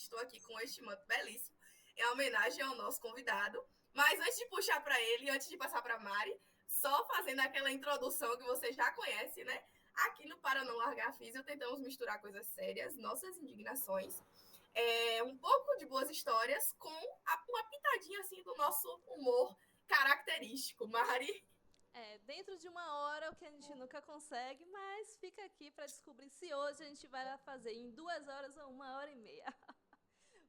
estou aqui com este manto belíssimo, em homenagem ao nosso convidado. Mas antes de puxar para ele, antes de passar para a Mari, só fazendo aquela introdução que você já conhece, né? Aqui no Para Não Largar Físio, tentamos misturar coisas sérias, nossas indignações, um pouco de boas histórias com uma pitadinha assim do nosso humor característico. Mari? Dentro de uma hora, o que a gente nunca consegue, mas fica aqui para descobrir se hoje a gente vai fazer em 2 horas ou 1 hora e meia.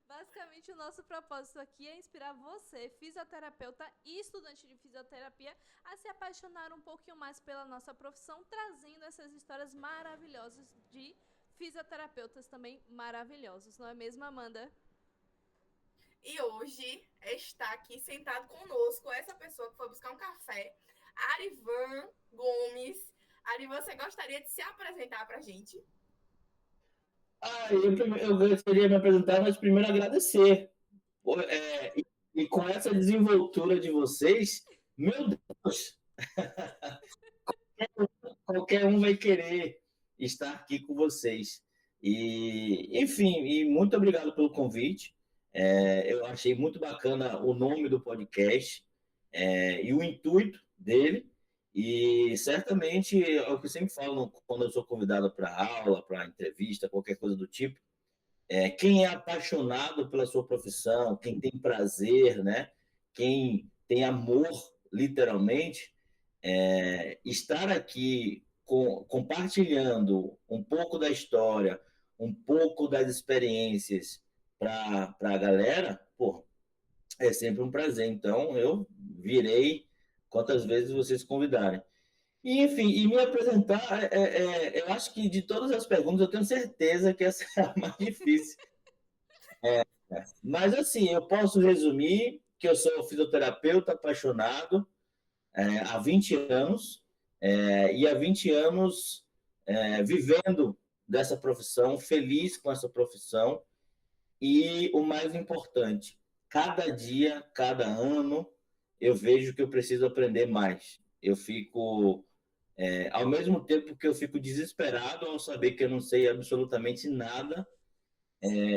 Basicamente, o nosso propósito aqui é inspirar você, fisioterapeuta e estudante de fisioterapia, a se apaixonar um pouquinho mais pela nossa profissão, trazendo essas histórias maravilhosas de fisioterapeutas também maravilhosos. Não é mesmo, Amanda? E hoje está aqui sentado conosco essa pessoa que foi buscar um café, Arivan Gomes. Arivan, você gostaria de se apresentar para a gente? Eu gostaria de me apresentar, mas primeiro agradecer. E com essa desenvoltura de vocês, meu Deus, qualquer um vai querer estar aqui com vocês. Enfim, muito obrigado pelo convite. Eu achei muito bacana o nome do podcast e o intuito dele. E certamente é o que eu sempre falo quando eu sou convidado para aula, para entrevista, qualquer coisa do tipo. Quem é apaixonado pela sua profissão, quem tem prazer, né? Quem tem amor, literalmente, estar aqui compartilhando um pouco da história, um pouco das experiências para a galera, pô, é sempre um prazer. Então, eu virei quantas vezes vocês convidarem. E, enfim, e me apresentar, eu acho que de todas as perguntas, eu tenho certeza que essa é a mais difícil. Mas, assim, eu posso resumir que eu sou fisioterapeuta apaixonado há 20 anos, e há 20 anos vivendo dessa profissão, feliz com essa profissão, e o mais importante, cada dia, cada ano, eu vejo que eu preciso aprender mais. Eu fico, ao mesmo tempo que eu fico desesperado ao saber que eu não sei absolutamente nada,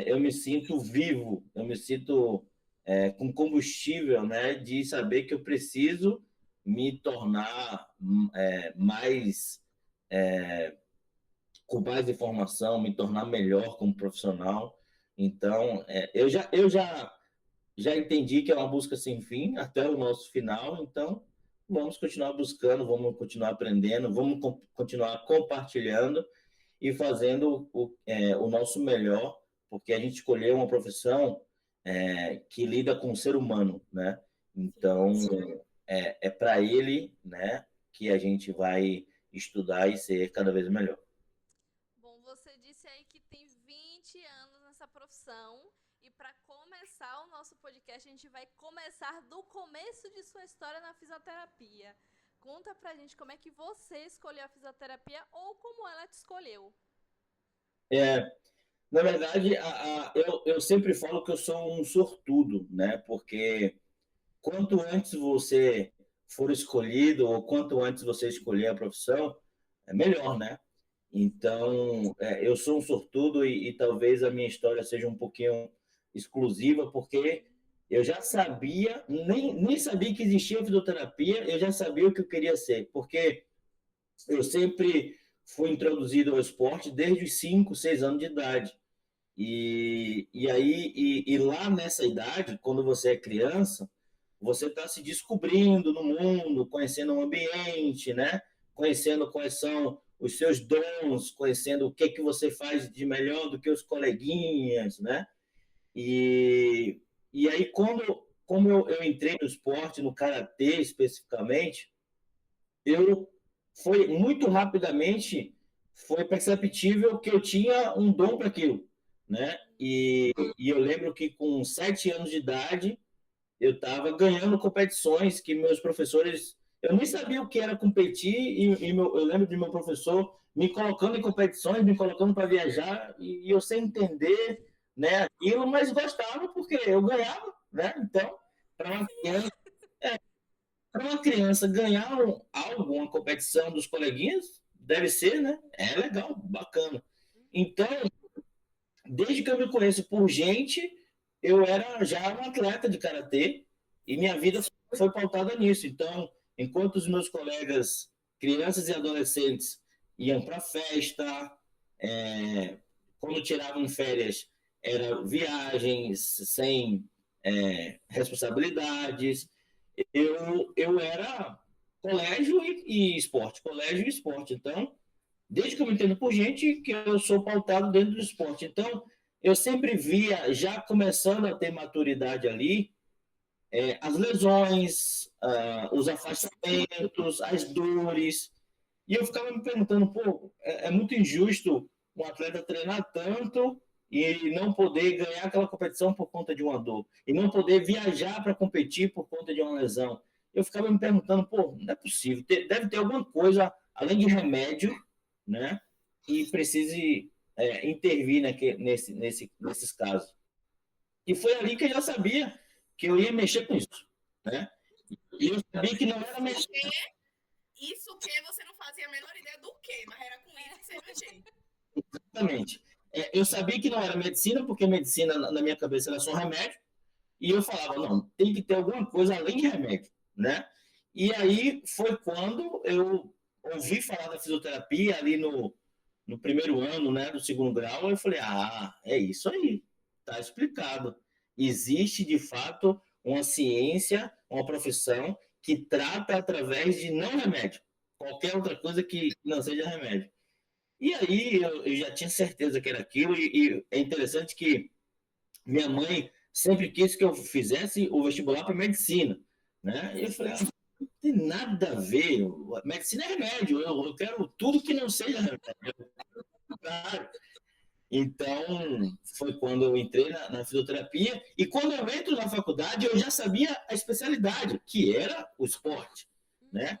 eu me sinto vivo, eu me sinto com combustível, né, de saber que eu preciso me tornar mais, com mais informação, me tornar melhor como profissional. Então, já entendi que é uma busca sem fim até o nosso final, então vamos continuar buscando, vamos continuar aprendendo, vamos continuar compartilhando e fazendo o nosso melhor, porque a gente escolheu uma profissão que lida com o ser humano, né? Então, é para ele, né, que a gente vai estudar e ser cada vez melhor. Bom, você disse aí que tem 20 anos nessa profissão. E para começar o nosso podcast, a gente vai começar do começo de sua história na fisioterapia. Conta pra gente como é que você escolheu a fisioterapia ou como ela te escolheu. Na verdade, eu sempre falo que eu sou um sortudo, né? Porque quanto antes você for escolhido ou quanto antes você escolher a profissão, é melhor, né? Então, eu sou um sortudo e talvez a minha história seja um pouquinho exclusiva, porque eu já sabia, nem sabia que existia fisioterapia, eu já sabia o que eu queria ser, porque eu sempre fui introduzido ao esporte desde os 5, 6 anos de idade. E lá nessa idade, quando você é criança, você está se descobrindo no mundo, conhecendo o ambiente, né? Conhecendo quais são os seus dons, conhecendo o que você faz de melhor do que os coleguinhas, né? E aí, como eu entrei no esporte, no karatê especificamente, eu foi muito rapidamente foi perceptível que eu tinha um dom para aquilo, né? E eu lembro que com 7 anos de idade eu estava ganhando competições que meus professores, eu nem sabia o que era competir eu lembro de meu professor me colocando em competições, me colocando para viajar e eu sem entender, né, aquilo, mas gostava porque eu ganhava, né? Então, para uma criança, ganhar algo, uma competição dos coleguinhas, deve ser, né? É legal, bacana. Então, desde que eu me conheço por gente, eu era já um atleta de karatê e minha vida foi pautada nisso. Então, enquanto os meus colegas, crianças e adolescentes, iam para festa, é, quando tiravam férias, eram viagens sem responsabilidades. Eu era colégio e esporte, colégio e esporte. Então, desde que eu me entendo por gente, que eu sou pautado dentro do esporte. Então, eu sempre via, já começando a ter maturidade ali, as lesões, os afastamentos, as dores. E eu ficava me perguntando, pô, é muito injusto um atleta treinar tanto e não poder ganhar aquela competição por conta de uma dor, e não poder viajar para competir por conta de uma lesão. Eu ficava me perguntando, pô, não é possível, deve ter alguma coisa, além de remédio, né, que precise intervir nesses casos. E foi ali que eu já sabia que eu ia mexer com isso, né? E eu sabia que não era mexer. Isso que você não fazia a menor ideia do que, mas era com isso que você mexia. Exatamente. Eu sabia que não era medicina, porque medicina, na minha cabeça, era só remédio. E eu falava, não, tem que ter alguma coisa além de remédio, né? E aí foi quando eu ouvi falar da fisioterapia ali no primeiro ano, né, do segundo grau, eu falei, é isso aí, tá explicado. Existe, de fato, uma ciência, uma profissão que trata através de não remédio, qualquer outra coisa que não seja remédio. E aí eu já tinha certeza que era aquilo, e é interessante que minha mãe sempre quis que eu fizesse o vestibular para medicina, né? E eu falei, não tem nada a ver, medicina é remédio, eu quero tudo que não seja remédio. Então, foi quando eu entrei na fisioterapia, e quando eu entro na faculdade, eu já sabia a especialidade, que era o esporte, né?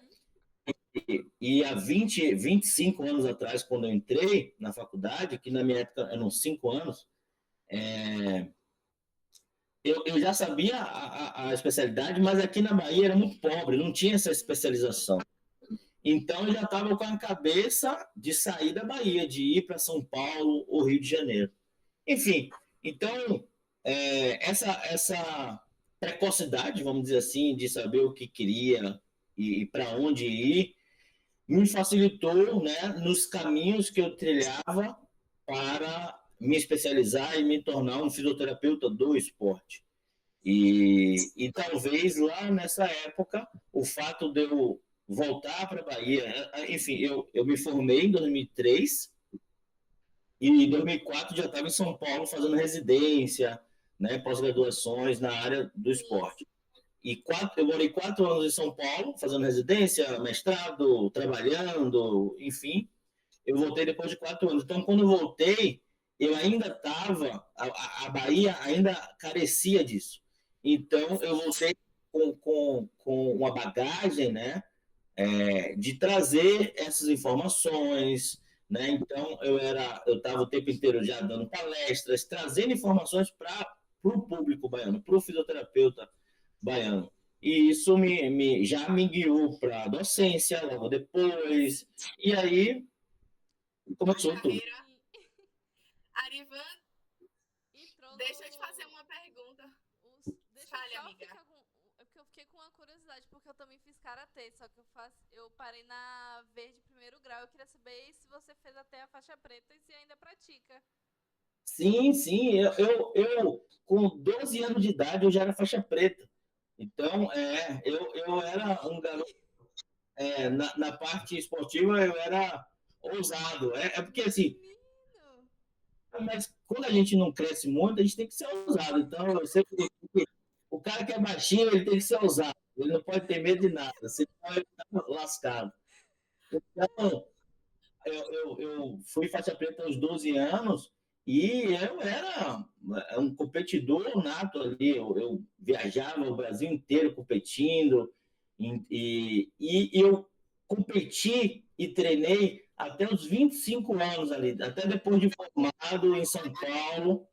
E há 25 anos atrás, quando eu entrei na faculdade, que na minha época eram 5 anos, eu já sabia a especialidade, mas aqui na Bahia era muito pobre, não tinha essa especialização. Então eu já estava com a cabeça de sair da Bahia, de ir para São Paulo ou Rio de Janeiro. Enfim, então essa precocidade, vamos dizer assim, de saber o que queria e para onde ir, me facilitou, né, nos caminhos que eu trilhava para me especializar e me tornar um fisioterapeuta do esporte. E talvez lá nessa época, o fato de eu voltar para a Bahia, enfim, eu me formei em 2003 e em 2004 já estava em São Paulo fazendo residência, né, pós-graduações na área do esporte. Eu morei 4 anos em São Paulo, fazendo residência, mestrado, trabalhando, enfim. Eu voltei depois de 4 anos. Então, quando eu voltei, eu ainda estava, a Bahia ainda carecia disso. Então, eu voltei com uma bagagem, né, de trazer essas informações, né? Então, eu estava o tempo inteiro já dando palestras, trazendo informações para o público baiano, para o fisioterapeuta baiano. E isso já me guiou para a docência logo depois. E aí começou tudo. Arivan, deixa eu te fazer uma pergunta. Fale, amiga. Porque eu fiquei com uma curiosidade, porque eu também fiz karatê, só que eu parei na verde primeiro grau. Eu queria saber se você fez até a faixa preta e se ainda pratica. Sim, sim. Eu com 12 anos de idade, eu já era faixa preta. Então, eu era um garoto. Na parte esportiva, eu era ousado. Porque, assim, mas quando a gente não cresce muito, a gente tem que ser ousado. Então, eu sempre digo que o cara que é baixinho, ele tem que ser ousado. Ele não pode ter medo de nada, senão ele está lascado. Então, eu fui faixa preta aos 12 anos e eu era um competidor nato ali. Eu viajava o Brasil inteiro competindo e eu competi e treinei até os 25 anos ali, até depois de formado em São Paulo,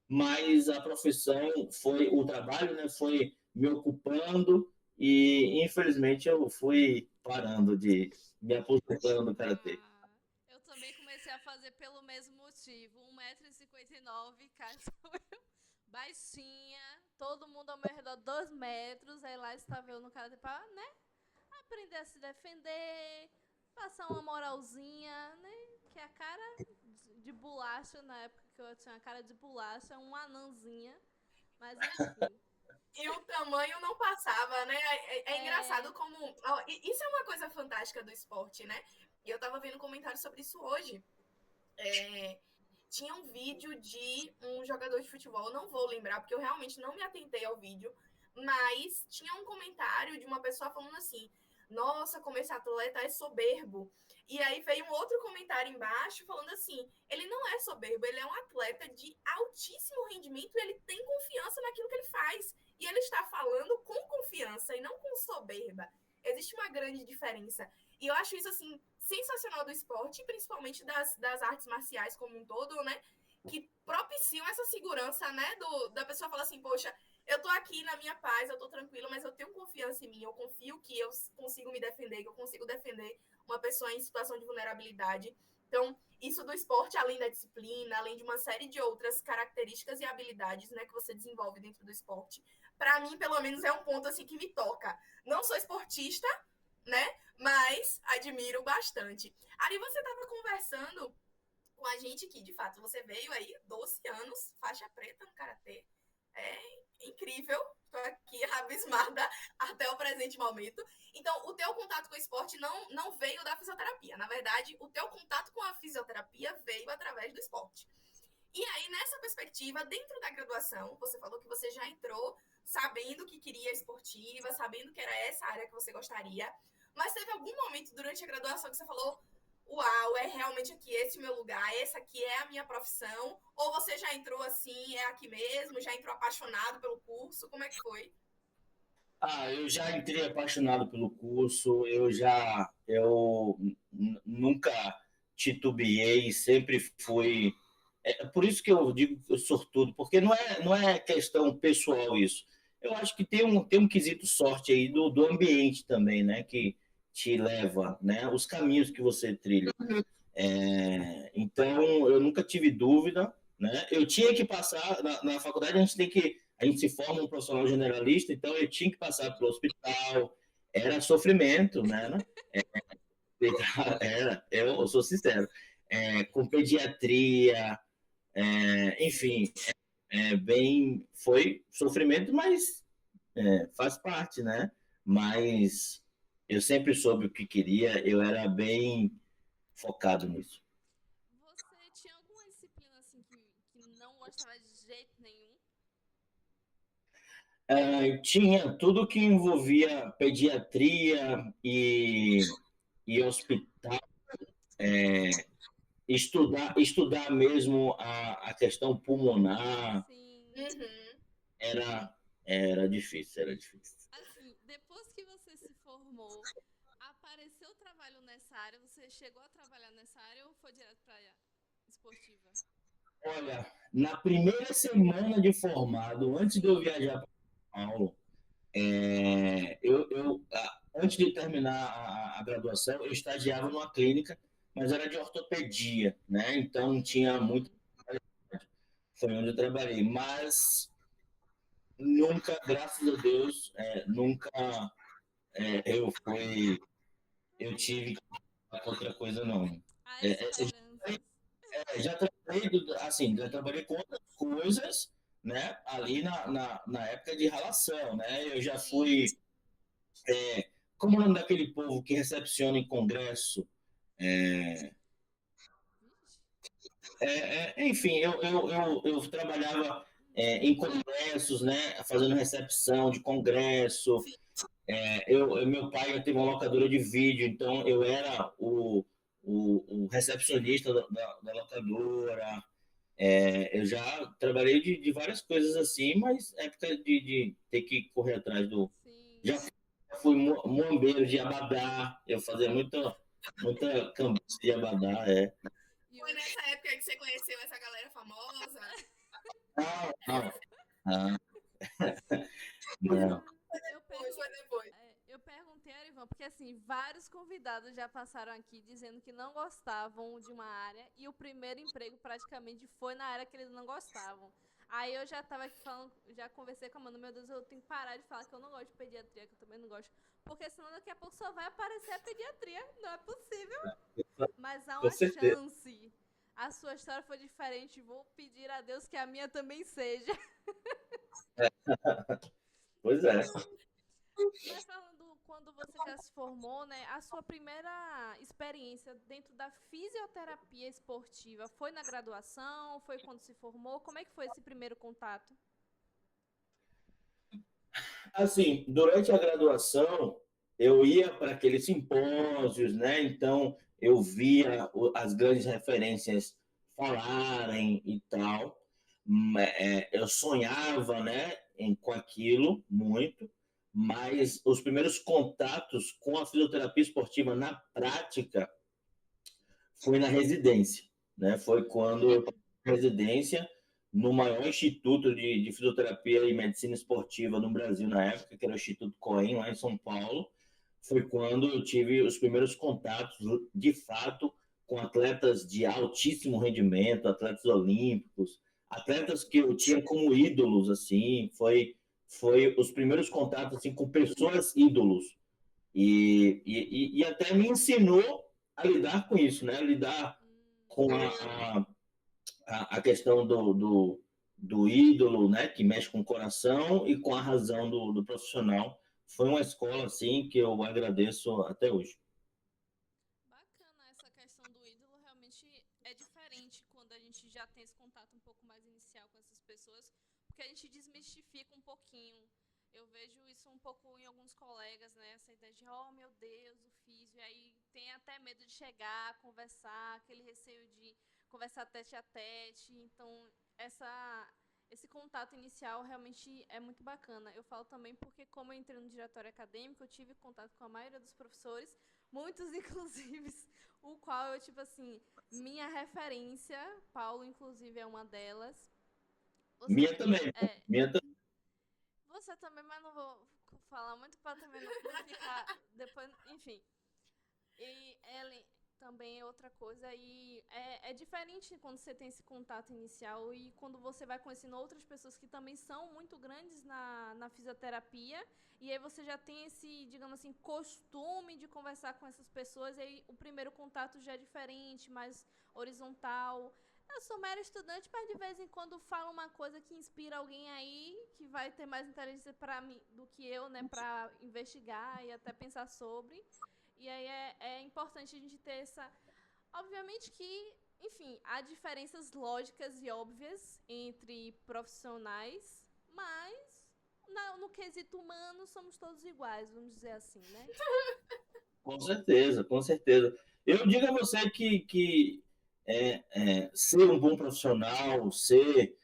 mas a profissão o trabalho, né, foi me ocupando e infelizmente eu fui parando de me aposentando no karatê. Eu também comecei a fazer pelo mesmo motivo. 1,57 m 1,59m, cá estou eu, baixinha, todo mundo ao meu redor 2 metros, aí lá estava eu no karatê pra, né, aprender a se defender, passar uma moralzinha, né, que é a cara de bolacha, na época que eu tinha a cara de bolacha, uma anãzinha, mas enfim. E o tamanho não passava, né? É É, engraçado como. Ó, isso é uma coisa fantástica do esporte, né? E eu tava vendo comentários sobre isso hoje. É, tinha um vídeo de um jogador de futebol, não vou lembrar, porque eu realmente não me atentei ao vídeo, mas tinha um comentário de uma pessoa falando assim: nossa, como esse atleta é soberbo. E aí veio um outro comentário embaixo falando assim: ele não é soberbo, ele é um atleta de altíssimo rendimento e ele tem confiança naquilo que ele faz. E ele está falando com confiança e não com soberba. Existe uma grande diferença. E eu acho isso, assim, sensacional do esporte, principalmente das artes marciais como um todo, né? Que propiciam essa segurança, né? Da pessoa falar assim, poxa, eu tô aqui na minha paz, eu tô tranquila, mas eu tenho confiança em mim, eu confio que eu consigo me defender, que eu consigo defender uma pessoa em situação de vulnerabilidade. Então, isso do esporte, além da disciplina, além de uma série de outras características e habilidades, né, que você desenvolve dentro do esporte, para mim, pelo menos, é um ponto assim que me toca. Não sou esportista, né? Mas admiro bastante. Ari, você estava conversando com a gente que, de fato, você veio aí 12 anos, faixa preta no Karatê. É incrível. Estou aqui abismada até o presente momento. Então, o teu contato com o esporte não veio da fisioterapia. Na verdade, o teu contato com a fisioterapia veio através do esporte. E aí, nessa perspectiva, dentro da graduação, você falou que você já entrou sabendo que queria esportiva, sabendo que era essa área que você gostaria. Mas teve algum momento durante a graduação que você falou: uau, é realmente aqui esse o meu lugar, essa aqui é a minha profissão? Ou você já entrou assim, é aqui mesmo, já entrou apaixonado pelo curso? Como é que foi? Eu já entrei apaixonado pelo curso, nunca titubeei, sempre fui. É por isso que eu digo que eu sortudo, porque não é questão pessoal isso. Eu acho que tem um quesito sorte aí do ambiente também, né? Que te leva, né? Os caminhos que você trilha. Então, eu nunca tive dúvida, né? Eu tinha que passar, na faculdade a gente se forma um profissional generalista, então eu tinha que passar pelo hospital, era sofrimento, né? Eu sou sincero, com pediatria, enfim, foi sofrimento, mas faz parte, né? Mas eu sempre soube o que queria, eu era bem focado nisso. você tinha alguma disciplina assim que não gostava de jeito nenhum? Tinha tudo que envolvia pediatria e hospital, estudar mesmo a questão pulmonar, Sim. Uhum. era, era difícil, era difícil. Assim, depois que você se formou, apareceu trabalho nessa área? Você chegou a trabalhar nessa área ou foi direto para a esportiva? Olha, na primeira semana de formado, antes de eu Sim. viajar para São Paulo, antes de terminar a graduação, eu estagiava numa clínica, mas era de ortopedia, né? Então tinha muito. Hum, Foi onde eu trabalhei, mas nunca, graças a Deus, nunca eu tive outra coisa, não. há Eu esperanças. já trabalhei, assim, já trabalhei com outras coisas, né? Ali na época de relação, né? Eu já Sim. fui, como o nome daquele povo que recepciona em congresso? Vixe. Enfim, eu trabalhava em congressos, né? Fazendo recepção de congresso. Sim. Meu pai teve uma locadora de vídeo, então eu era o recepcionista da locadora. Eu já trabalhei de várias coisas assim, mas época de ter que correr atrás do. Sim. Já fui muambeiro de abadá, eu fazia muita cambiça de abadá, E Foi hoje. nessa época que você conheceu essa galera famosa? Não, não, não, não. Eu, Foi pergun depois. eu perguntei a Ivan, porque assim, vários vários convidados já passaram aqui dizendo que não gostavam de uma área e o primeiro emprego praticamente foi na área que eles não gostavam. Aí eu já tava aqui falando, já conversei com a Amanda, meu Deus, eu tenho que parar de falar que eu não gosto de pediatria, que eu também não gosto. Porque senão daqui a pouco só vai aparecer a pediatria, não é possível. Mas há Com uma certeza. chance. A sua história foi diferente, vou pedir a Deus que a minha também seja. Pois é. Mas falando quando você já se formou, né? A sua primeira experiência dentro da fisioterapia esportiva foi na graduação? Foi quando se formou? Como é que foi esse primeiro contato? Assim, durante a graduação, eu ia para aqueles simpósios, né? Então, eu via as grandes referências falarem e tal. Eu sonhava, né, com aquilo muito, mas os primeiros contatos com a fisioterapia esportiva na prática foi na residência, né? Foi quando eu passei na residência no maior instituto de fisioterapia e medicina esportiva no Brasil na época, que era o Instituto Cohen, lá em São Paulo. Foi quando eu tive os primeiros contatos, de fato, com atletas de altíssimo rendimento, atletas olímpicos, atletas que eu tinha como ídolos, assim, foi os primeiros contatos assim, com pessoas ídolos. E até me ensinou a lidar com isso, né? Lidar com a questão do ídolo, né? Que mexe com o coração e com a razão do profissional. Foi uma escola, assim, que eu agradeço até hoje. Bacana, essa questão do ídolo realmente é diferente quando a gente já tem esse contato um pouco mais inicial com essas pessoas, porque a gente desmistifica um pouquinho. Eu vejo isso um pouco em alguns colegas, né? Essa ideia de, oh meu Deus, o físio, e aí tem até medo de chegar, conversar, aquele receio de conversar tete a tete. Então, esse contato inicial realmente é muito bacana. Eu falo também porque, como eu entrei no diretório acadêmico, eu tive contato com a maioria dos professores, muitos, inclusive, o qual eu, tipo assim, minha referência, Paulo, inclusive, é uma delas. Você, Minha também. é, Minha também. você também, mas não vou falar muito para também não ficar depois, enfim. E Ellen também é outra coisa e é diferente quando você tem esse contato inicial e quando você vai conhecendo outras pessoas que também são muito grandes na fisioterapia e aí você já tem esse, digamos assim, costume de conversar com essas pessoas e aí o primeiro contato já é diferente, mais horizontal. Eu sou mera estudante, mas de vez em quando falo uma coisa que inspira alguém aí que vai ter mais inteligência para mim do que eu, né, para investigar e até pensar sobre. E aí é importante a gente ter essa. Obviamente que, enfim, há diferenças lógicas e óbvias entre profissionais, mas no quesito humano somos todos iguais, vamos dizer assim, né? Com certeza, com certeza. Eu digo a você que ser um bom profissional, ser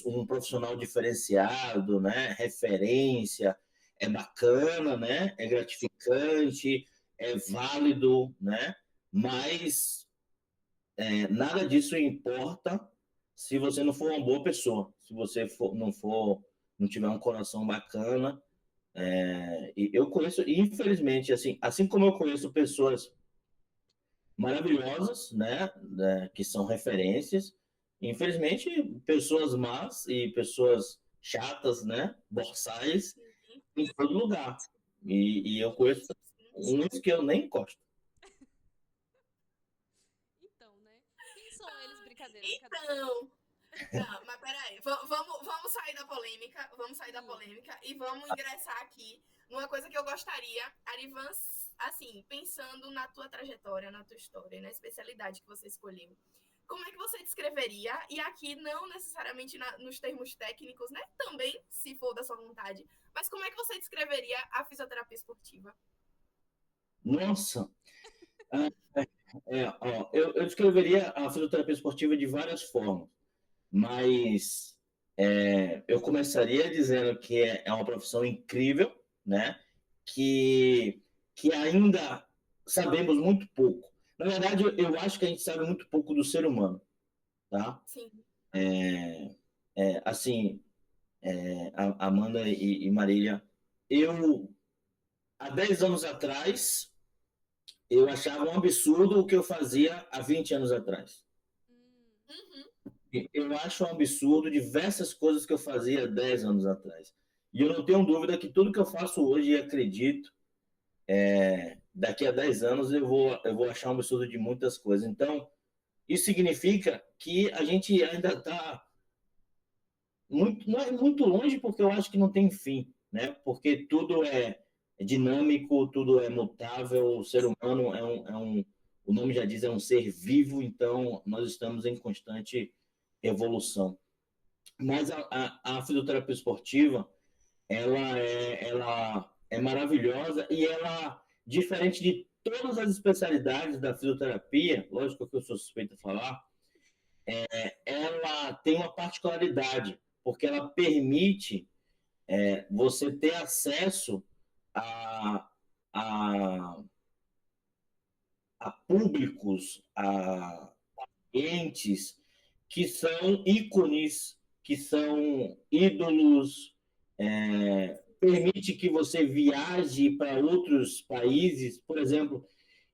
um profissional diferenciado, né, referência, é bacana, né, é gratificante, é válido, né, mas nada disso importa se você não for uma boa pessoa, se você não tiver um coração bacana. E eu conheço, infelizmente, assim como eu conheço pessoas maravilhosas, né, que são referências, infelizmente, pessoas más e pessoas chatas, né, borsais, Sim, em todo lugar. E eu conheço sim. uns que eu nem gosto. Então, né? Quem são eles? Brincadeira, brincadeira. Então, não, mas peraí, vamos sair da polêmica, vamos sair da Sim. polêmica e vamos ingressar aqui numa coisa que eu gostaria, Arivan, assim, pensando na tua trajetória, na tua história, na especialidade que você escolheu. Como é que você descreveria, e aqui não necessariamente nos termos técnicos, né? Também, se for da sua vontade, mas como é que você descreveria a fisioterapia esportiva? Nossa, ó, eu descreveria a fisioterapia esportiva de várias formas, mas eu começaria dizendo que é uma profissão incrível, né? Que, que ainda sabemos muito pouco. Na verdade, eu acho que a gente sabe muito pouco do ser humano, tá? Sim. Assim, Amanda e Marília, eu há 10 anos atrás, eu achava um absurdo o que eu fazia há 20 anos atrás. Uhum. Eu acho um absurdo diversas coisas que eu fazia há 10 anos atrás. E eu não tenho dúvida que tudo que eu faço hoje, e acredito, daqui a 10 anos eu vou achar um absurdo de muitas coisas. Então, isso significa que a gente ainda está não é muito longe, porque eu acho que não tem fim, né? Porque tudo é dinâmico, tudo é mutável, o ser humano o nome já diz, é um ser vivo, então nós estamos em constante evolução. Mas a fisioterapia esportiva, ela é maravilhosa e ela, diferente de todas as especialidades da fisioterapia, lógico que eu sou suspeito de falar, ela tem uma particularidade, porque ela permite você ter acesso a, a, a públicos, a entes que são ícones, que são ídolos, permite que você viaje para outros países. Por exemplo,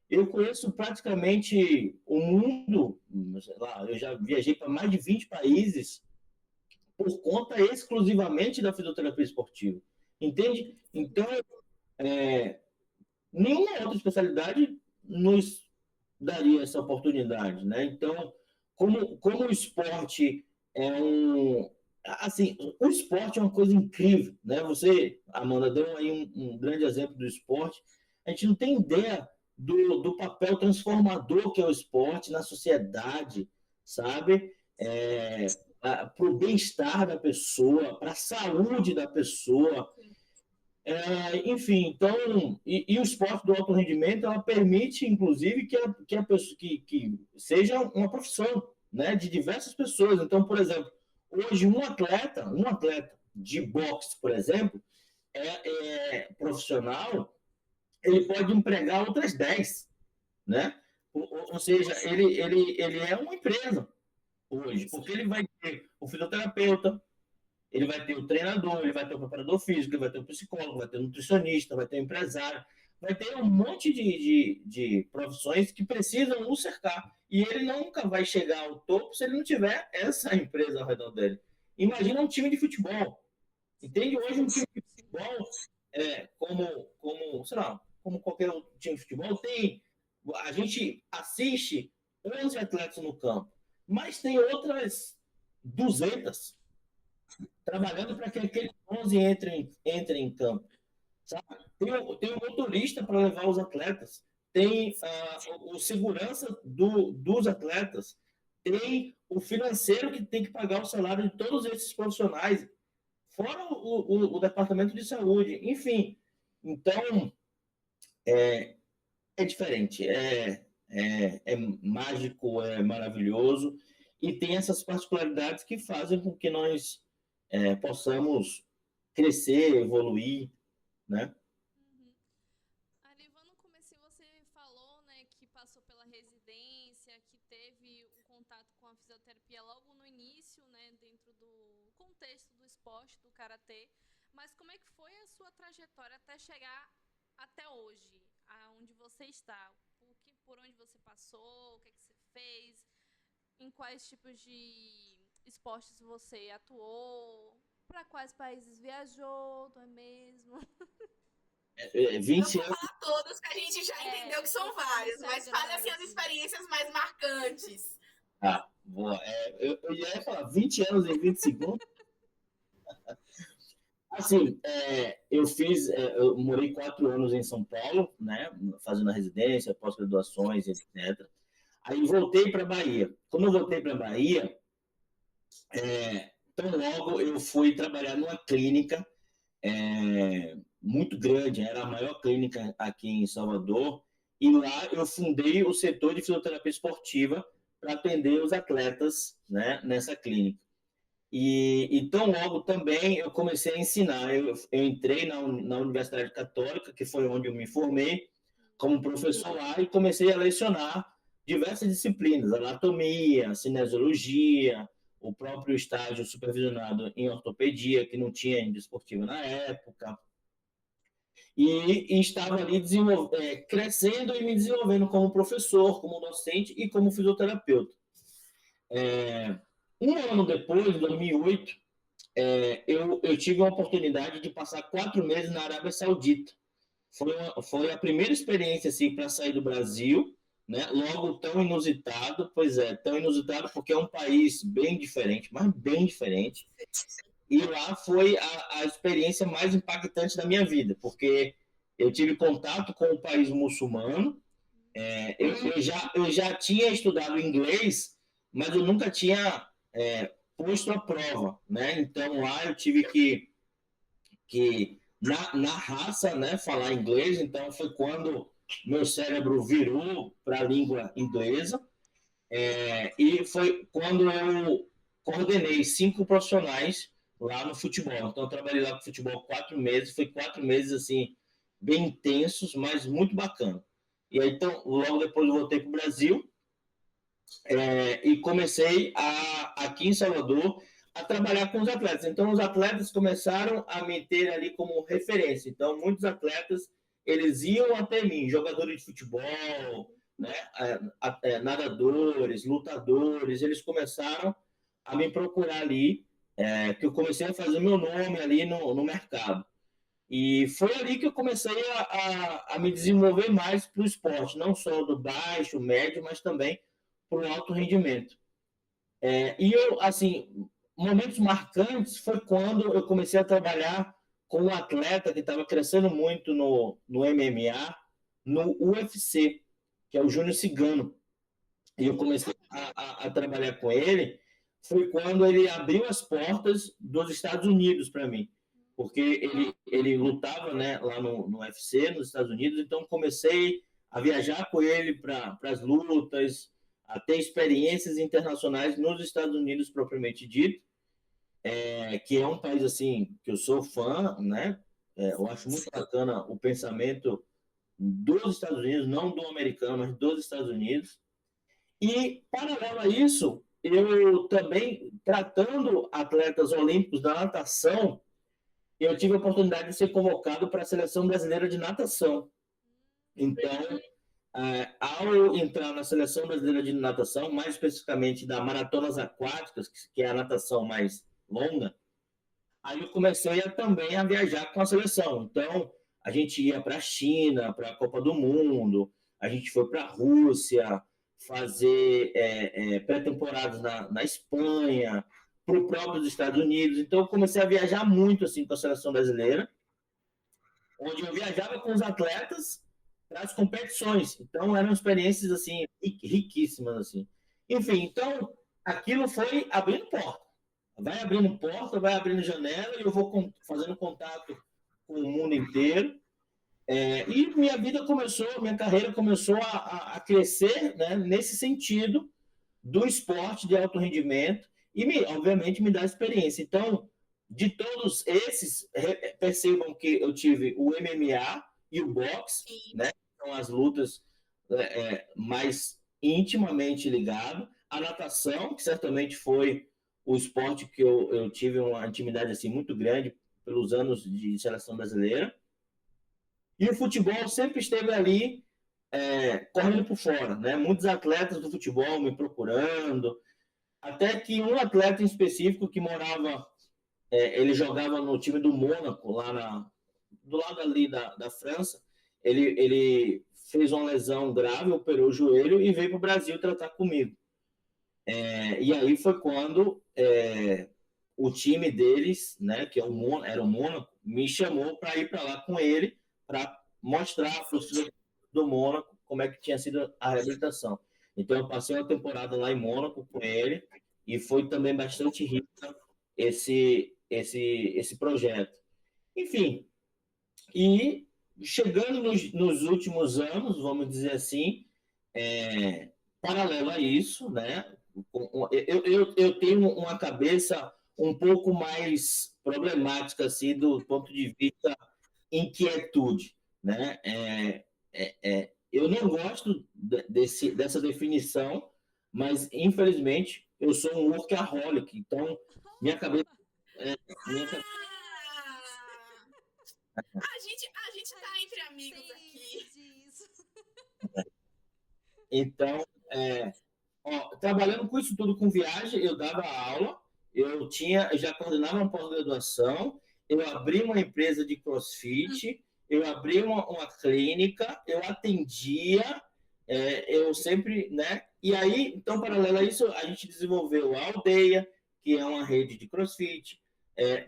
eu conheço praticamente o mundo, sei lá, eu já viajei para mais de 20 países por conta exclusivamente da fisioterapia esportiva. Entende? Então, nenhuma outra especialidade nos daria essa oportunidade, né? Então, como o esporte é um... Assim, o esporte é uma coisa incrível, né? Você, Amanda, deu aí um grande exemplo do esporte. A gente não tem ideia do papel transformador que é o esporte na sociedade, sabe? Para o bem-estar da pessoa, para a saúde da pessoa. Enfim, então, e o esporte do alto rendimento, ela permite, inclusive, que a pessoa que seja uma profissão, né, de diversas pessoas. Então, por exemplo, hoje um atleta de boxe, por exemplo, profissional, ele pode empregar outras 10, né? Ou seja, ele é uma empresa hoje, porque ele vai ter o fisioterapeuta, ele vai ter o treinador, ele vai ter o preparador físico, ele vai ter o psicólogo, vai ter o nutricionista, vai ter o empresário, vai ter um monte de profissões que precisam o cercar. E ele nunca vai chegar ao topo se ele não tiver essa empresa ao redor dele. Imagina um time de futebol. Entende? Hoje um time de futebol, sei lá, como qualquer outro time de futebol, a gente assiste 11 atletas no campo, mas tem outras 200 trabalhando para que aqueles 11 entrem em campo. Sabe? Tem o motorista para levar os atletas, tem o segurança dos atletas, tem o financeiro que tem que pagar o salário de todos esses profissionais, fora o departamento de saúde, enfim. Então, é diferente, é mágico, é maravilhoso, e tem essas particularidades que fazem com que nós possamos crescer, evoluir, né? Arivan, no comecinho você falou, né, que passou pela residência, que teve o contato com a fisioterapia logo no início, né, dentro do contexto do esporte, do karatê. Mas como é que foi a sua trajetória até chegar até hoje, aonde você está? Por onde você passou, o que você fez, em quais tipos de esportes você atuou, para quais países viajou, não é mesmo? 20 Não vou anos. falar todos, que a gente já entendeu que são vários, mas fale assim as experiências mais marcantes. Boa. Eu ia falar 20 anos em 20 segundos. Assim, eu morei 4 anos em São Paulo, né, fazendo a residência, pós-graduações, etc. Aí voltei para Bahia. Quando eu voltei para Bahia, tão logo eu fui trabalhar numa clínica muito grande, era a maior clínica aqui em Salvador, e lá eu fundei o setor de fisioterapia esportiva para atender os atletas, né, nessa clínica. E tão logo também eu comecei a ensinar. Eu entrei na Universidade Católica, que foi onde eu me formei, como professor lá, e comecei a lecionar diversas disciplinas, anatomia, cinesiologia, o próprio estágio supervisionado em ortopedia, que não tinha ainda esportiva na época. e estava ali crescendo e me desenvolvendo como professor, como docente e como fisioterapeuta. Um ano depois, em 2008, eu tive a oportunidade de passar 4 meses na Arábia Saudita. Foi a primeira experiência assim, para sair do Brasil, né? Logo tão inusitado, tão inusitado porque é um país bem diferente, mas bem diferente. E lá foi a experiência mais impactante da minha vida, porque eu tive contato com o país muçulmano. Eu já tinha estudado inglês, mas eu nunca tinha posto à prova, né? Então lá eu tive que na raça, né, falar inglês. Então foi quando meu cérebro virou para a língua inglesa, e foi quando eu coordenei 5 profissionais lá no futebol. Então eu trabalhei lá com futebol 4 meses, foi 4 meses assim bem intensos, mas muito bacana. E aí então logo depois eu voltei para o Brasil, e comecei aqui em Salvador a trabalhar com os atletas. Então, os atletas começaram a me ter ali como referência. Então, muitos atletas, eles iam até mim, jogadores de futebol, né, nadadores, lutadores, eles começaram a me procurar ali, que eu comecei a fazer meu nome ali no mercado. E foi ali que eu comecei a me desenvolver mais para o esporte, não só do baixo, médio, mas também para o alto rendimento. E eu, assim, momentos marcantes foi quando eu comecei a trabalhar com um atleta que estava crescendo muito no MMA, no UFC, que é o Júnior Cigano. E eu comecei a trabalhar com ele, foi quando ele abriu as portas dos Estados Unidos para mim, porque ele lutava, né, lá no UFC, nos Estados Unidos. Então comecei a viajar com ele para as lutas, a ter experiências internacionais nos Estados Unidos propriamente dito, que é um país assim que eu sou fã, né? Eu acho muito bacana o pensamento dos Estados Unidos, não do americano, mas dos Estados Unidos. E, paralelo a isso, eu também, tratando atletas olímpicos da natação, eu tive a oportunidade de ser convocado para a seleção brasileira de natação. Então, ao entrar na seleção brasileira de natação, mais especificamente da maratonas aquáticas, que é a natação mais longa, aí eu comecei também a viajar com a seleção. Então, a gente ia para a China, para a Copa do Mundo, a gente foi para a Rússia, fazer pré-temporadas na Espanha, para o próprio Estados Unidos. Então, eu comecei a viajar muito assim com a seleção brasileira, onde eu viajava com os atletas para as competições. Então, eram experiências assim riquíssimas assim. Enfim, então aquilo foi abrindo porta. Vai abrindo porta, vai abrindo janela, e eu vou fazendo contato com o mundo inteiro. E minha carreira começou a crescer, né, nesse sentido do esporte de alto rendimento e, obviamente, me dá experiência. Então, de todos esses, percebam que eu tive o MMA e o boxe, né, são as lutas mais intimamente ligadas. A natação, que certamente foi o esporte que eu tive uma intimidade assim, muito grande pelos anos de seleção brasileira. E o futebol sempre esteve ali, correndo por fora, né? Muitos atletas do futebol me procurando, até que um atleta em específico que morava, ele jogava no time do Mônaco, lá do lado ali da França. Ele fez uma lesão grave, operou o joelho e veio para o Brasil tratar comigo. E aí foi quando o time deles, né, que era o Mônaco, me chamou para ir para lá com ele, para mostrar para os do Mônaco como é que tinha sido a reabilitação. Então eu passei uma temporada lá em Mônaco com ele, e foi também bastante rico esse projeto. Enfim, e chegando nos últimos anos, vamos dizer assim, paralelo a isso, né, eu tenho uma cabeça um pouco mais problemática assim, do ponto de vista inquietude, né? Eu não gosto dessa definição, mas infelizmente eu sou um workaholic, então minha cabeça, A gente tá Então, trabalhando com isso tudo, com viagem, eu dava aula, eu já coordenava uma pós-graduação, eu abri uma empresa de CrossFit, eu abri uma clínica, eu atendia, eu sempre, né? E aí, então, paralelo a isso, a gente desenvolveu a Aldeia, que é uma rede de CrossFit.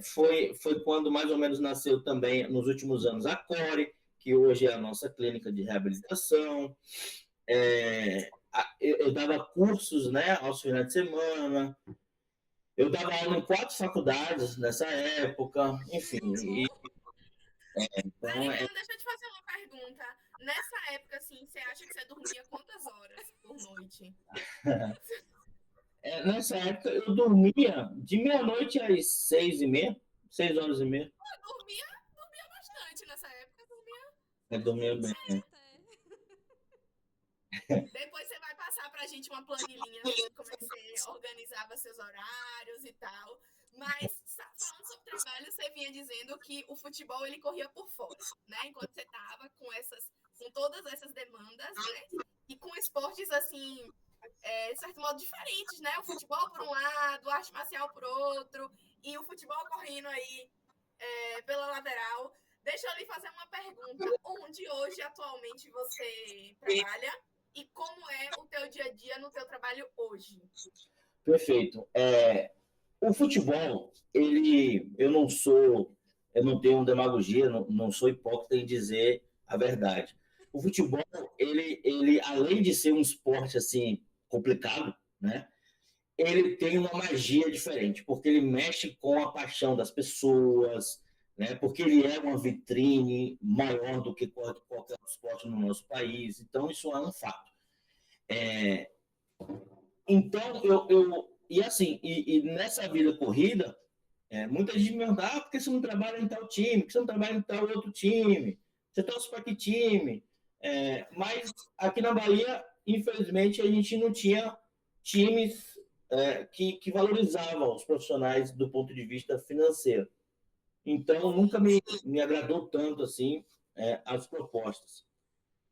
Foi quando mais ou menos nasceu também, nos últimos anos, a Core, que hoje é a nossa clínica de reabilitação. Eu dava cursos, né, aos finais de semana. Eu dava aula em 4 faculdades nessa época, enfim. Então, Maricano, deixa eu te fazer uma pergunta. Nessa época, assim, você acha que você dormia quantas horas por noite? nessa época eu dormia de meia-noite às 6h30, 6h30. Eu dormia bastante nessa época. Eu dormia bem. Depois você vai passar pra gente uma planilhinha, assim, como é que você organizava seus horários e tal. Mas, falando sobre trabalho, você vinha dizendo que o futebol, ele corria por fora, né? Enquanto você tava com todas essas demandas, né? E com esportes, assim, de certo modo, diferentes, né? O futebol por um lado, a arte marcial por outro, e o futebol correndo aí pela lateral. Deixa eu lhe fazer uma pergunta. Onde hoje, atualmente, você trabalha? E como é o teu dia a dia no teu trabalho hoje? Perfeito. O futebol, eu não tenho demagogia, não sou hipócrita em dizer a verdade. O futebol, ele além de ser um esporte assim complicado, né? Ele tem uma magia diferente, porque ele mexe com a paixão das pessoas, né? Porque ele é uma vitrine maior do que qualquer outro esporte no nosso país. Então, isso é um fato. Então, e assim, e nessa vida corrida, muita gente me pergunta, por que você não trabalha em tal time? Por que você não trabalha em tal outro time? Você torce para que time? Mas aqui na Bahia, infelizmente, a gente não tinha times que valorizavam os profissionais do ponto de vista financeiro. Então, nunca me agradou tanto assim as propostas.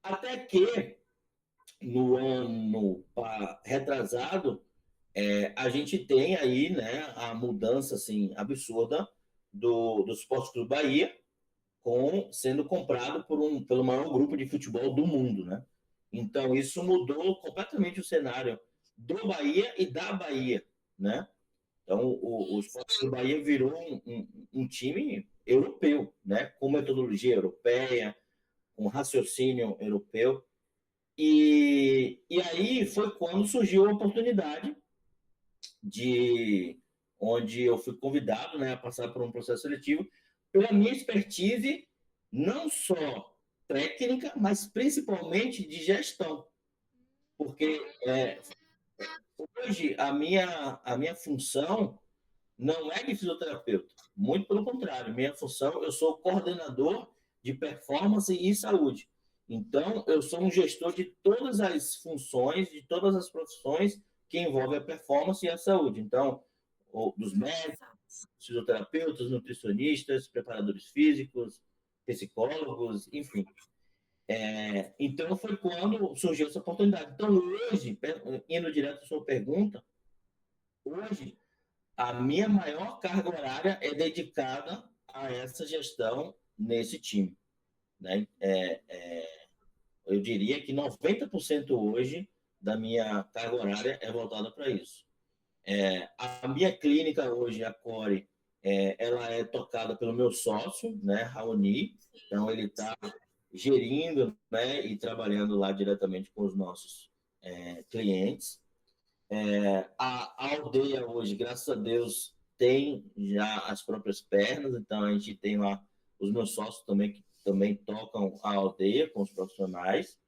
Até que, no ano retrasado, a gente tem aí, né, a mudança assim absurda do Esporte Clube Bahia sendo comprado pelo maior grupo de futebol do mundo, né? Então isso mudou completamente o cenário do Bahia e da Bahia, né? Então o Esporte Clube Bahia virou um time europeu, né? Com metodologia europeia, com raciocínio europeu. E aí foi quando surgiu a oportunidade onde eu fui convidado, né, a passar por um processo seletivo pela minha expertise não só técnica, mas principalmente de gestão, porque hoje a minha função não é de fisioterapeuta, muito pelo contrário, minha função, eu sou coordenador de performance e saúde. Então, eu sou um gestor de todas as funções, de todas as profissões que envolvem a performance e a saúde. Então, dos médicos, fisioterapeutas, nutricionistas, preparadores físicos, psicólogos, enfim. Então, foi quando surgiu essa oportunidade. Então, hoje, indo direto à sua pergunta, hoje, a minha maior carga horária é dedicada a essa gestão nesse time, né? Eu diria que 90% hoje da minha carga horária é voltada para isso. A minha clínica hoje, a Core, ela é tocada pelo meu sócio, né, Raoni. Então, ele está gerindo, né, e trabalhando lá diretamente com os nossos clientes. A aldeia hoje, graças a Deus, tem já as próprias pernas. Então, a gente tem lá os meus sócios também, que também tocam a aldeia com os profissionais.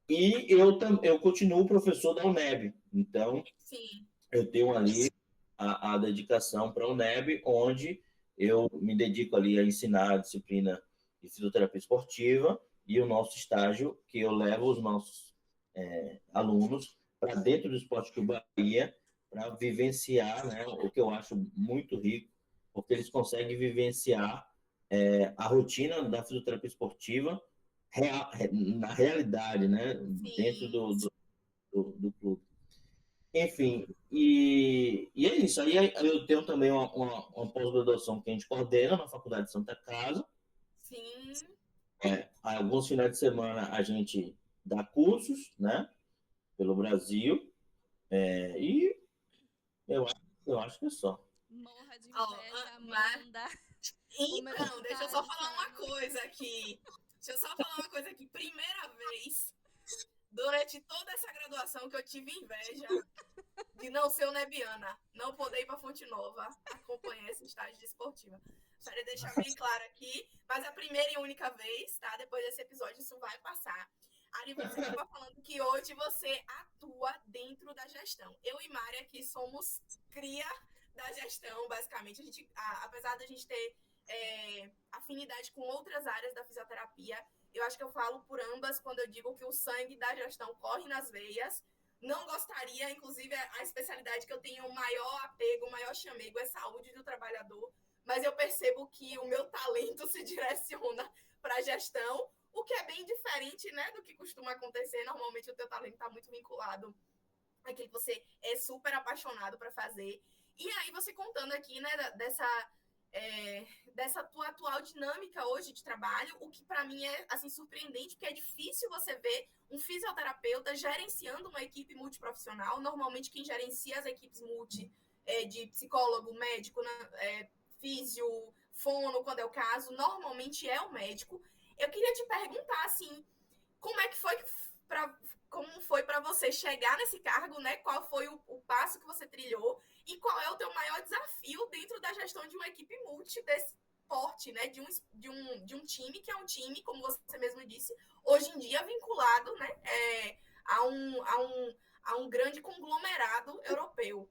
E eu continuo professor da UNEB. Então, Sim. eu tenho ali a dedicação para a UNEB, onde eu me dedico ali a ensinar a disciplina de fisioterapia esportiva e o nosso estágio, que eu levo os nossos alunos para dentro do Esporte Clube Bahia para vivenciar, né, o que eu acho muito rico, porque eles conseguem vivenciar a rotina da fisioterapia esportiva na realidade, né? Dentro Sim. do clube. Enfim, e é isso. Aí eu tenho também uma pós-graduação que a gente coordena na Faculdade de Santa Casa. Sim. Alguns finais de semana a gente dá cursos, né? Pelo Brasil. E eu acho que é só. Morra de Ó, inveja, mas Amanda. O meu então, deixa eu tá só falar uma adicionado. coisa aqui. Deixa eu só falar uma coisa aqui. Primeira vez, durante toda essa graduação, que eu tive inveja de não ser o Nebiana, não poder ir para Fonte Nova acompanhar esse estágio de esportiva. Gostaria de deixar bem claro aqui, mas a primeira e única vez, tá? Depois desse episódio, isso vai passar. Ari, você estava falando que hoje você atua dentro da gestão. Eu e Mari aqui somos cria da gestão, basicamente. Apesar de a gente ter afinidade com outras áreas da fisioterapia, eu acho que eu falo por ambas quando eu digo que o sangue da gestão corre nas veias. Não gostaria, inclusive, a especialidade que eu tenho o maior apego, o maior chamego é saúde do trabalhador, mas eu percebo que o meu talento se direciona para a gestão, o que é bem diferente, né, do que costuma acontecer. Normalmente o teu talento está muito vinculado àquilo que você é super apaixonado para fazer. E aí você contando aqui, né, dessa tua atual dinâmica hoje de trabalho, o que para mim é assim surpreendente, porque é difícil você ver um fisioterapeuta gerenciando uma equipe multiprofissional. Normalmente quem gerencia as equipes de psicólogo, médico, físio, fono, quando é o caso, normalmente é o médico. Eu queria te perguntar assim, como é que foi como foi para você chegar nesse cargo, né? Qual foi o passo que você trilhou e qual é o teu maior desafio dentro da gestão de uma equipe multi desse porte, né? De um time que é um time, como você mesmo disse, hoje em dia vinculado, né? A um grande conglomerado europeu.